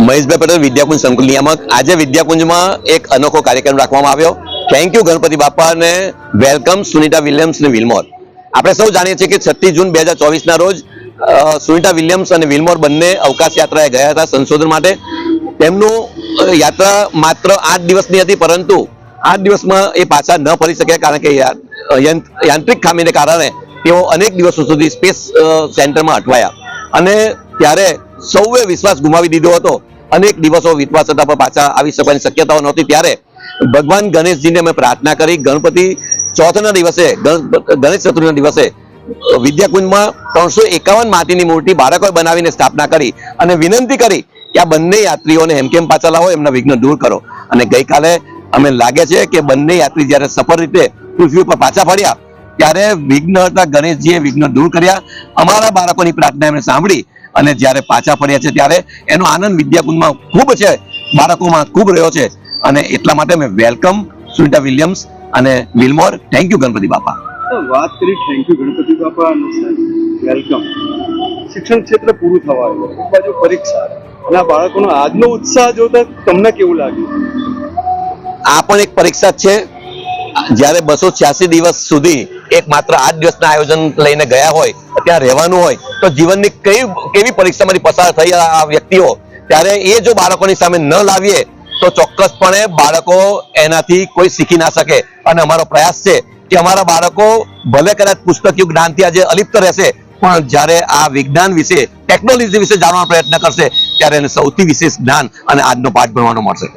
મહેશભાઈ પટેલ વિદ્યાકુંજ સંકુલ નિયામક। આજે વિદ્યાકુંજમાં એક અનોખો કાર્યક્રમ રાખવામાં આવ્યો। થેન્ક યુ ગણપતિ બાપા અને વેલકમ સુનિતા વિલિયમ્સ અને વિલમોર। આપણે સૌ જાણીએ છીએ કે 26 જૂન 2024 ના રોજ સુનિતા વિલિયમ્સ અને વિલમોર બંને અવકાશ યાત્રાએ ગયા હતા સંશોધન માટે। તેમનું યાત્રા માત્ર 8 દિવસની હતી, પરંતુ 8 દિવસમાં એ પાછા ન ફરી શક્યા, કારણ કે યાંત્રિક ખામીને કારણે તેઓ અનેક દિવસો સુધી સ્પેસ સેન્ટરમાં અટવાયા અને ત્યારે સૌએ વિશ્વાસ ગુમાવી દીધો હતો। અનેક દિવસો વીતવા છતાં પણ પાછા આવી શકવાની શક્યતાઓ નહોતી। ત્યારે ભગવાન ગણેશજીને અમે પ્રાર્થના કરી। ગણપતિ ચોથના દિવસે, ગણેશ ચતુર્થીના દિવસે વિદ્યાકુંજમાં 351 માટીની મૂર્તિ બાળકોએ બનાવીને સ્થાપના કરી અને વિનંતી કરી કે આ બંને યાત્રીઓને હેમખેમ પાછા લાવો, એમના વિઘ્ન દૂર કરો। અને ગઈકાલે અમે લાગે છે કે બંને યાત્રી જ્યારે સફળ રીતે પૃથ્વી પર પાછા ફર્યા ત્યારે વિઘ્નહર્તા ગણેશજીએ વિઘ્ન દૂર કર્યા। અમારા બાળકોની પ્રાર્થના એમણે સાંભળી અને જ્યારે પાછા ફર્યા છે ત્યારે એનો આનંદ વિદ્યાકુંજમાં ખૂબ છે, બાળકોમાં ખૂબ રહ્યો છે। અને એટલા માટે મેં વેલકમ સુનિતા વિલિયમ્સ અને વિલમોર। થેન્ક યુ ગણપતિ બાપા। વાત કરી થેન્ક યુ ગણપતિ બાપા અને વેલકમ। શિક્ષણ ક્ષેત્ર પૂરું થવા આવ્યું, એક બાજુ પરીક્ષા અને આ બાળકોનો આજનો ઉત્સાહ જોતા તમને કેવું લાગ્યું? આ પણ એક પરીક્ષા જ છે। જ્યારે 286 દિવસ સુધી એક માત્ર 8 દિવસના આયોજન લઈને ગયા હોય, ત્યાં રહેવાનું હોય, તો જીવનની કેવી પરીક્ષામાંથી પસાર થઈ આ વ્યક્તિઓ, ત્યારે એ જો બાળકોની સામે ન લાવીએ તો ચોક્કસપણે બાળકો એનાથી કોઈ શીખી ના શકે। અને અમારો પ્રયાસ છે કે અમારા બાળકો ભલે કદાચ પુસ્તકીય જ્ઞાનથી આજે અલિપ્ત રહેશે, પણ જ્યારે આ વિજ્ઞાન વિશે, ટેકનોલોજી વિશે જાણવાનો પ્રયત્ન કરશે ત્યારે એને સૌથી વિશેષ જ્ઞાન અને આજનો પાઠ ભણવાનો મળશે।